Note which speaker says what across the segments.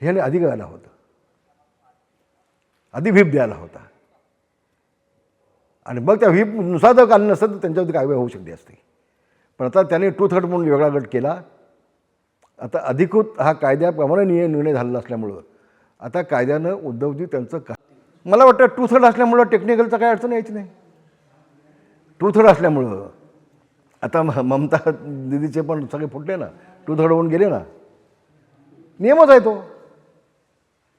Speaker 1: ह्याने आधी गायला होतं, आधी व्हीप द्यायला होता. आणि मग त्या व्हीपनुसार जर काढलं नसतं तर त्यांच्यावरती कारवाई होऊ शकली असती. पण आता त्याने 2/3 म्हणून वेगळा गट केला. आता अधिकृत हा कायद्याप्रमाणे निर्णय झालेला असल्यामुळं आता कायद्यानं उद्धवजी त्यांचं मला वाटतं 2/3 असल्यामुळं टेक्निकलचा काही अडचण यायची नाही. 2/3 असल्यामुळं आता ममता दिदीचे पण सगळे फुटले ना, 2/3 होऊन गेले ना, नियमच आहे तो.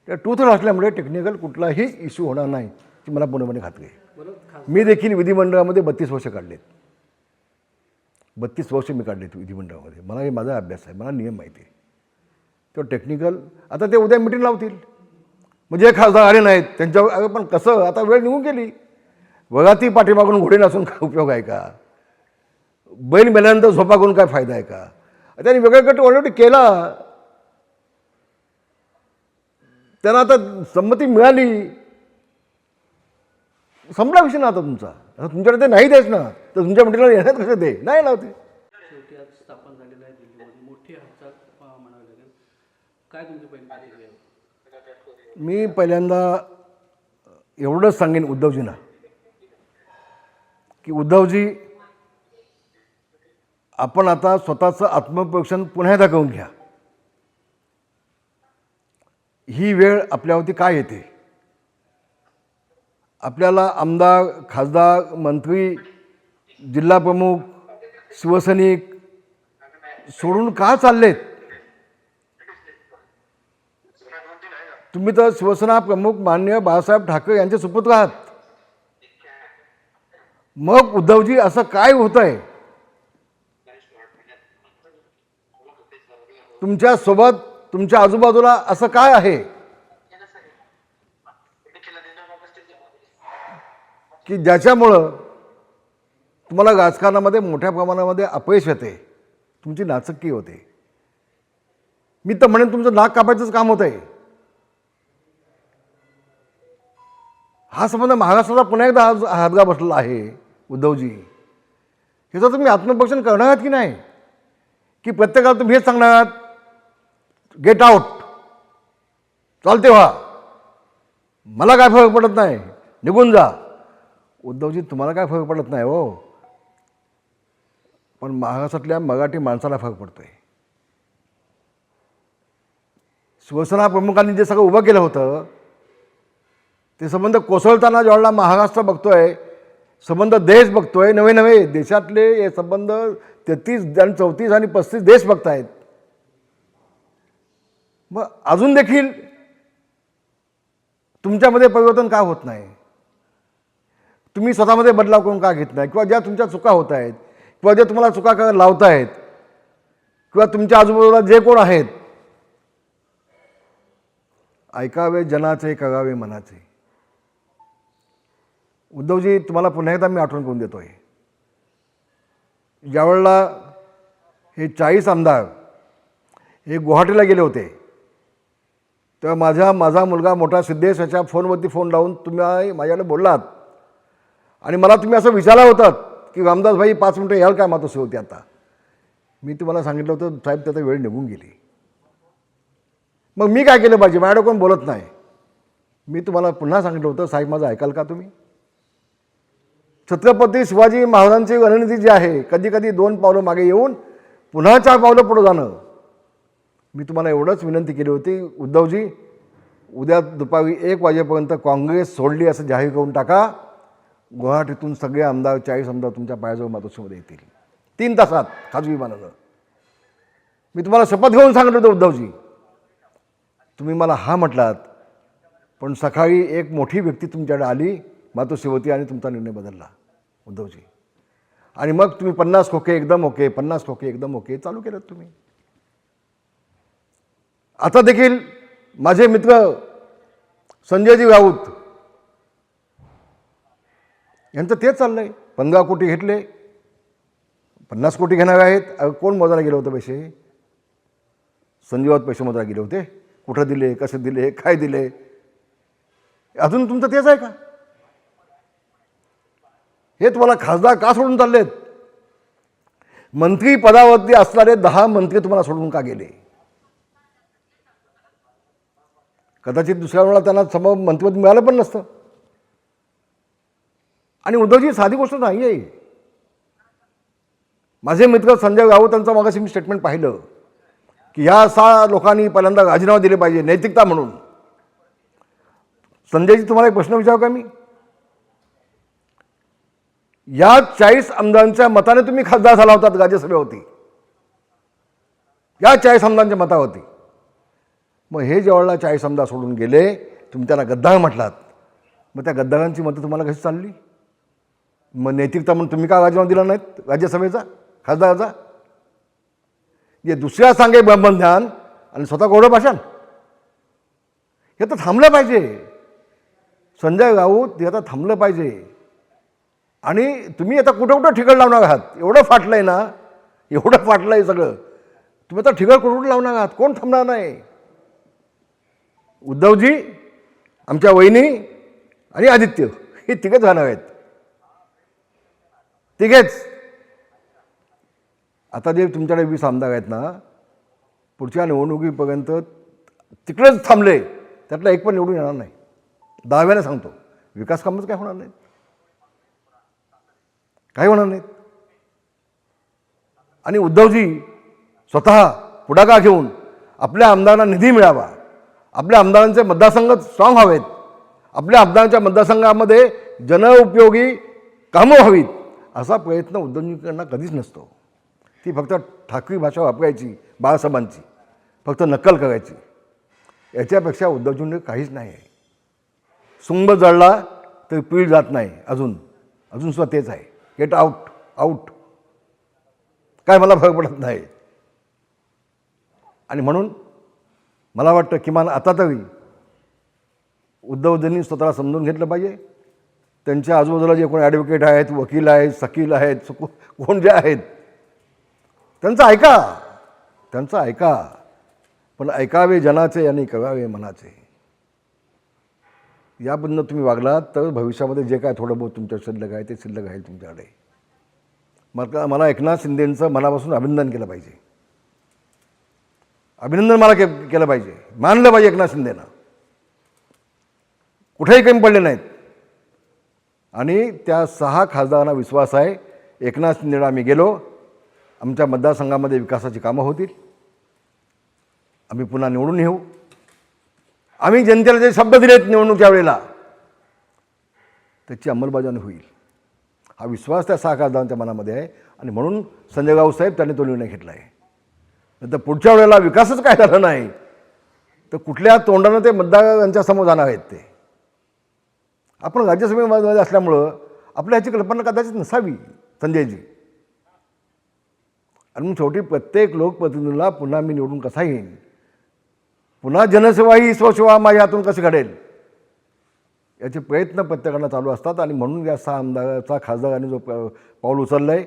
Speaker 1: त्या 2/3 असल्यामुळे टेक्निकल कुठलाही इश्यू होणार नाही ती मला पूर्णपणे खात्री आहे. मी देखील विधिमंडळामध्ये 32 वर्ष काढलेत, 32 वर्ष मी काढलेत विधिमंडळामध्ये. मला हे माझा अभ्यास आहे, मला नियम माहिती आहे. तो टेक्निकल आता ते उद्या मिटिंग लावतील, म्हणजे खासदार आले नाहीत त्यांच्यावर. पण कसं आता वेळ निघून गेली. वगाती पाठीमागून घोडे नसून काय उपयोग आहे का? बैल मेल्यानंतर झोपा करून काय फायदा आहे का? त्यांनी वेगळा गट ऑलरेडी केला, त्यांना आता संमती मिळाली, संपला विषय ना आता तुमचा. आता तुमच्याकडे ते नाही द्यायच ना, तर तुमच्या मिटिंगला येण्यात कसं ते नाही लावते.
Speaker 2: शेवटी आज स्थापन झालेलं आहे दिल्लीमध्ये मोठी हालचाल म्हणावी लागेल. काय तुमची पहिली प्रतिक्रिया?
Speaker 1: मी पहिल्यांदा एवढंच सांगेन उद्धवजींना की उद्धवजी, आपण आता स्वतःचं आत्मपरीक्षण पुन्हा एकदा करून घ्या. ही वेळ आपल्यावरती काय येते? आपल्याला आमदार, खासदार, मंत्री, जिल्हाप्रमुख, शिवसैनिक सोडून का चाललेत? तुम्ही तर शिवसेना प्रमुख माननीय बाळासाहेब ठाकरे यांचे सुपुत्र आहात. मग उद्धवजी असं काय होत आहे? तुमच्यासोबत, तुमच्या आजूबाजूला असं काय आहे की ज्याच्यामुळं तुम्हाला राजकारणामध्ये मोठ्या प्रमाणामध्ये अपयश येते, तुमची नाचक्की होते? मी तर म्हणेन तुमचं नाक कापायचंच काम होत आहे. हा संबंध महाराष्ट्राला पुन्हा एकदा हादगा बसलेला आहे उद्धवजी. ह्याचं तुम्ही आत्मपरीक्षण करणार आहात की नाही? की प्रत्येकाला तुम्ही हेच सांगणार आहात, गेट आउट, चालते व्हा, मला काय फरक पडत नाही, निघून जा? उद्धवजी, तुम्हाला काय फरक पडत नाही हो, पण महाराष्ट्रातल्या मराठी माणसाला फरक पडतोय. शिवसेना प्रमुखांनी जे सगळं उभं केलं होतं ते संबंध कोसळताना ज्यावेळेला महाराष्ट्र बघतोय, संबंध देश बघतोय, नवे नवे देशातले हे संबंध 33 आणि 34 आणि 35 देश बघतायत. मग अजून देखील तुमच्यामध्ये परिवर्तन का होत नाही? तुम्ही स्वतःमध्ये बदलाव करून का घेत नाही? किंवा ज्या तुमच्या चुका होत आहेत, किंवा ज्या तुम्हाला चुका का लावतायत, किंवा तुमच्या आजूबाजूला जे कोण आहेत, ऐकावे जनाचे, करावे मनाचे. उद्धवजी, तुम्हाला पुन्हा एकदा मी आठवण करून देतोय, ज्यावेळेला हे 40 आमदार हे गुवाहाटीला गेले होते तेव्हा माझा मुलगा मोठा सिद्धेश याच्या फोनवरती फोन लावून तुम्ही माझ्याकडे बोललात आणि मला तुम्ही असं विचारलं होतं की रामदास भाई 5 मिनटं याल काय मातोश्री होती आता? मी तुम्हाला सांगितलं होतं साहेब त्याचा वेळ निघून गेली. मग मी काय केलं पाहिजे? माझ्याकडे कोण बोलत नाही. मी तुम्हाला पुन्हा सांगितलं होतं साहेब माझं ऐकाल का तुम्ही? छत्रपती शिवाजी महाराजांची रणनीती जी आहे, कधी कधी 2 पावलं मागे येऊन पुन्हा 4 पावलं पुढे जाणं. मी तुम्हाला एवढंच विनंती केली होती, उद्धवजी उद्या दुपारी 1 वाजेपर्यंत काँग्रेस सोडली असं जाहीर करून टाका. गुवाहाटीतून सगळे आमदार 40 आमदार तुमच्या पायाजवळ मातोश्रीमध्ये येतील 3 तासात खाजगी विमानानं. मी तुम्हाला शपथ घेऊन सांगितलं होतं उद्धवजी. तुम्ही मला हा म्हटलात, पण सकाळी एक मोठी व्यक्ती तुमच्याकडे आली मातोश्रीवती आणि तुमचा निर्णय बदलला उद्धवजी. आणि मग तुम्ही 50 खोके एकदम ओके, 50 खोके एकदम ओके चालू केलं तुम्ही. आता देखील माझे मित्र संजयजी राऊत यांचं तेच चाललंय. 15 कोटी घेतले, 50 कोटी घेणार आहेत. कोण मोजायला गेलं होतं पैसे? संजय राऊत पैसे मोजायला गेले होते. कुठं दिले, कसे दिले, काय दिले? अजून तुमचं तेच आहे का? हे तुम्हाला खासदार का सोडून चाललेत? मंत्री पदावरती असणारे 10 मंत्री तुम्हाला सोडून का गेले? कदाचित दुसऱ्या वेळेला त्यांना मंत्रिपद मिळालं पण नसतं. आणि उद्धवजी साधी गोष्ट नाही आहे. माझे मित्र संजय राऊतांचं मागाशी मी स्टेटमेंट पाहिलं की ह्या 6 लोकांनी पहिल्यांदा राजीनामा दिले पाहिजे नैतिकता म्हणून. संजयजी तुम्हाला एक प्रश्न विचारू का मी? या 40 आमदारांच्या मताने तुम्ही खासदार झाला होतात राज्यसभेवरती, या 40 आमदारांच्या मतावरती. मग हे ज्यावेळेला 40 आमदार सोडून गेले, तुम्ही त्यांना गद्दार म्हटलात, मग त्या गद्दारांची मतं तुम्हाला कशी चालली? मग नैतिकता म्हणून तुम्ही का राजीनामा दिला नाहीत राज्यसभेचा खासदाराचा? जे दुसऱ्या सांगे ब्रह्मज्ञान आणि स्वतः गोडं भाषण, हे तर थांबलं पाहिजे. संजय राऊत हे आता थांबलं पाहिजे. आणि तुम्ही आता कुठं कुठं ठिकाण लावणार आहात? एवढं फाटलंय ना, एवढं फाटलंय सगळं, तुम्ही आता ठिकाण कुठं लावणार आहात? कोण थांबणार नाही? उद्धवजी, आमच्या वहिनी आणि आदित्य हे तिघेच राहणार आहेत. तिघेच. आता जे तुमच्याकडे 20 आमदार आहेत ना, पुढच्या निवडणुकीपर्यंत तिकडेच थांबले, त्यातला एक पण निवडून येणार नाही. दाव्याने सांगतो. विकास कामच काय होणार नाहीत, काही होणार नाहीत. आणि उद्धवजी स्वतः पुढाकार घेऊन आपल्या आमदारांना निधी मिळावा, आपल्या आमदारांचे मतदारसंघ स्ट्रॉंग व्हावेत, आपल्या आमदारांच्या मतदारसंघामध्ये जनउपयोगी कामं व्हावीत, असा प्रयत्न उद्धवजींकडनं कधीच नसतो. ती फक्त ठाकरी भाषा वापरायची, बाळासाहेबांची, फक्त नक्कल करायची. याच्यापेक्षा उद्धवजींकडे काहीच नाही आहे. सुंब जळला तर पीळ जात नाही. अजून सुद्धा तेच आहे. गेट आउट, आउट, काय मला फरक पडत नाही. आणि म्हणून मला वाटतं किमान आता तरी उद्धवजींनी स्वतःला समजून घेतलं पाहिजे. त्यांच्या आजूबाजूला जे कोणी ॲडव्होकेट आहेत, वकील आहेत, सकील आहेत, कोण जे आहेत, त्यांचं ऐका. पण ऐकावे जनाचे आणि करावे मनाचे. याबद्दल तुम्ही वागलात तर भविष्यामध्ये जे काय थोडं बहुत तुमच्या शिल्लक आहे ते शिल्लक राहील तुमच्याकडे. मला एकनाथ शिंदेंचं मनापासून अभिनंदन केलं पाहिजे. अभिनंदन मला केलं पाहिजे, मानलं पाहिजे एकनाथ शिंदेनं. कुठेही कमी पडले नाहीत. आणि त्या 6 खासदारांना विश्वास आहे, एकनाथ शिंदेला आम्ही गेलो, आमच्या मतदारसंघामध्ये विकासाची कामं होतील, आम्ही पुन्हा निवडून येऊ, आम्ही जनतेला जे शब्द दिलेत निवडणुकीच्या वेळेला त्याची अंमलबजावणी होईल, हा विश्वास त्या 6 खासदारांच्या मनामध्ये आहे. आणि म्हणून संजय राऊत साहेब त्यांनी तो निर्णय घेतला आहे. नंतर पुढच्या वेळेला विकासच काय झाला नाही तर कुठल्या तोंडानं ते मतदारांच्या समोर जाणार आहेत ते. आपण राज्यसभेमध्ये असल्यामुळं आपल्या ह्याची कल्पना कदाचित नसावी संजयजी. आणि मग शेवटी प्रत्येक लोकप्रतिनिधीला पुन्हा मी निवडून कसा येईन, पुन्हा जनसेवा ही स्वसेवा माझ्या हातून कशी घडेल, याचे प्रयत्न प्रत्येकाला चालू असतात. आणि म्हणून या 6 आमदाराचा खासदारांनी जो पाऊल उचललं आहे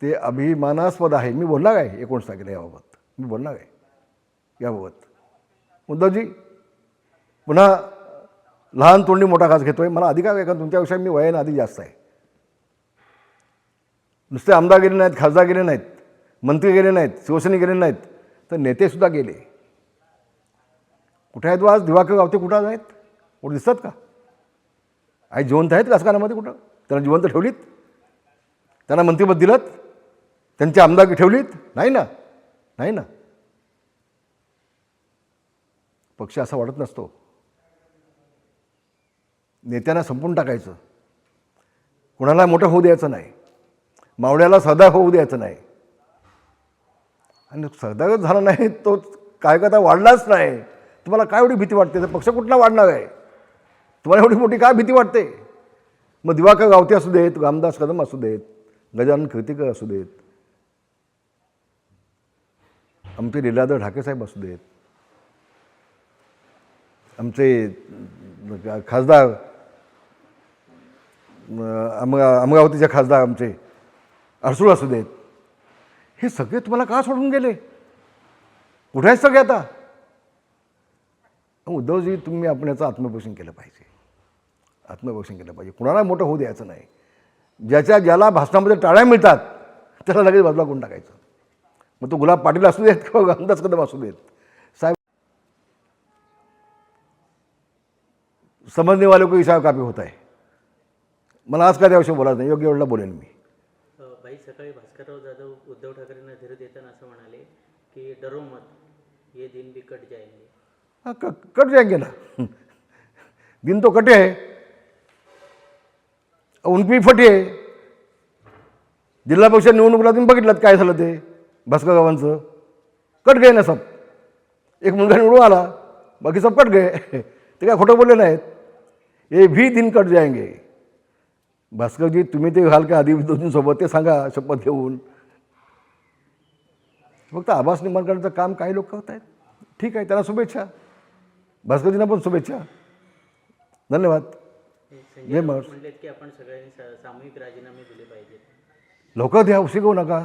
Speaker 1: ते अभिमानास्पद आहे. मी बोलणार आहे 19 तारखेला याबाबत, मी बोलणार आहे याबाबत. उद्धवजी, पुन्हा लहान तोंडी मोठा घास घेतोय. मला अधिकार आहे का तुमच्यापेक्षा? मी वयाने आधी जास्त आहे. नुसते आमदार गेले नाहीत, खासदार गेले नाहीत, मंत्री गेले नाहीत, शिवसेने गेले नाहीत, तर नेतेसुद्धा गेले. कुठे आहेत आज दिवाकर गावते? कुठं आहेत? कुठं दिसतात का? आई जिवंत आहेत राजकारणामध्ये? कुठं त्यांना जिवंत ठेवलीत? त्यांना मंत्रिपद दिलं? त्यांची आमदारकी ठेवलीत? नाही ना, नाही ना. पक्ष असा वाटत नसतो. नेत्यांना संपून टाकायचं, कुणाला मोठं होऊ द्यायचं नाही, मावळ्याला सरदार होऊ द्यायचं नाही. आणि सरदारच झाला नाही तो कार्यकर्ता वाढलाच नाही. तुम्हाला काय एवढी भीती वाटते? तर पक्ष कुठला वाढणार आहे? तुम्हाला एवढी मोठी काय भीती वाटते? मग दिवाकर गावते असू देत, रामदास कदम असू देत, गजानन कीर्तिकर असू देत, आमचे लीलाधर ढाकेसाहेब असू देत, आमचे खासदार अमरावतीचे खासदार आमचे अडसूळ असू देत, हे सगळे तुम्हाला का सोडून गेले? कुठे आहेत सगळे आता? उद्धवजी, तुम्ही आपण याचं आत्मपोषण केलं पाहिजे, आत्मपोषण केलं पाहिजे. कुणाला मोठं होऊ द्यायचं नाही. ज्याला भाषणामध्ये टाळ्या मिळतात त्याला लगेच बाजूला करून टाकायचं. मग तो गुलाब पाटील असू देत किंवा रामदास कदम असू देत. साहेब, समझने वालों को हिसाब काफी होता है. मला आज काय त्याविषयी बोलायचं नाही, योग्य वेळेला बोलेन मी.
Speaker 3: भाई सकाळी भास्करराव जाधव उद्धव ठाकरेंना धीर देताना असं म्हणाले की डरो मत ये दिन भी कट जाएंगे.
Speaker 1: हाँ कट जाएंगे ना. दिन तो कटे है, उनकी फटी आहे. जिल्हा परिषद निवडणुकीला तुम्ही बघितलं काय झालं ते भास्कर गावांचं. कट गए ना सब. एक मुलगा निवडून आला, बाकी सब कट गए. ते काय खोटं बोलले नाहीत. ये भी दिन कट जाएंगे. भास्करजी तुम्ही ते घाल का आधी विद्यार्थ्यांसोबत ते सांगा शपथ घेऊन. फक्त आभास निर्माण करण्याचं काम काही लोक करत आहेत. ठीक आहे, त्यांना शुभेच्छा. भास्करजींना पण शुभेच्छा. धन्यवाद.
Speaker 3: संजय
Speaker 1: जय
Speaker 3: राऊत
Speaker 1: महाराष्ट्र.
Speaker 3: म्हणलेत की आपण सगळ्यांनी सामूहिक राजीनामे दिले पाहिजेत.
Speaker 1: लवकर द्या, उशीर होऊ नका.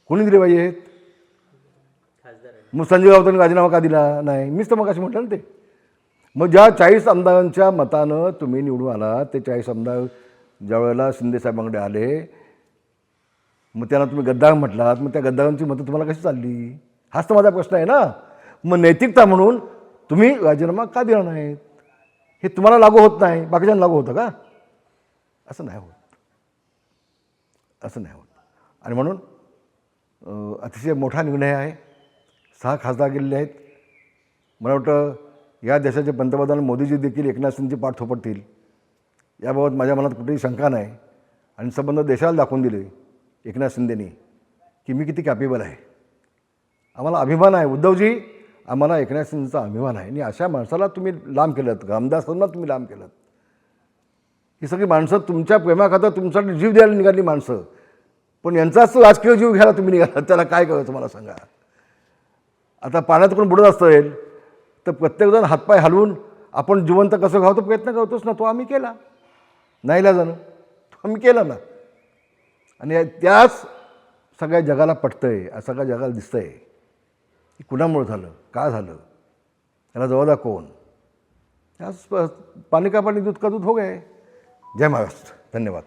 Speaker 1: कोणी दिले पाहिजेत?
Speaker 3: खासदारांनी.
Speaker 1: मग संजय राऊतांनी राजीनामा का दिला नाही? मीच तर मग अशी म्हटलं ना ते. मग ज्या 40 आमदारांच्या मतानं तुम्ही निवडून आला, ते 40 आमदार ज्या वेळेला शिंदेसाहेबांकडे आले, मग त्यांना तुम्ही गद्दार म्हटलात, मग त्या गद्दारांची मतं तुम्हाला कशी चालली? हाच तर माझा प्रश्न आहे ना. मग नैतिकता म्हणून तुम्ही राजीनामा का दिला नाहीत? हे तुम्हाला लागू होत नाही, बाकीच्यांना लागू होतं का? असं नाही होत. असं नाही होत. आणि म्हणून अतिशय मोठा निर्णय आहे. 6 खासदार गेलेले आहेत. मला वाटतं या देशाचे पंतप्रधान मोदीजी देखील एकनाथ शिंदेची पाठ थोपटतील याबाबत माझ्या मनात कुठेही शंका नाही. आणि संबंध देशाला दाखवून दिले एकनाथ शिंदेनी की मी किती कॅपेबल आहे. आम्हाला अभिमान आहे उद्धवजी, आम्हाला एकनाथ शिंदेचा अभिमान आहे. आणि अशा माणसाला तुम्ही लांब केलं, रामदासांना तुम्ही लांब केलं. ही सगळी माणसं तुमच्या प्रेमाखातर तुमच्यासाठी जीव द्यायला निघाली माणसं, पण यांचाच राजकीय जीव घ्यायला तुम्ही निघाला. त्याला काय करायचं मला सांगा. आता पाण्यात कोण बुडत असेल तर प्रत्येकजण हातपाय हलवून आपण जिवंत कसं घावतो प्रयत्न करतोच ना. तो आम्ही केला, नाहीला जाणं तो आम्ही केला ना. आणि त्याच सगळ्या जगाला पटतंय, सगळ्या जगाला दिसतंय की कुणामुळं झालं, का झालं, त्याला जबाबदार कोण. त्याच पाणी का पाणी दूध का दूध हो गए. जय महाराष्ट्र. धन्यवाद.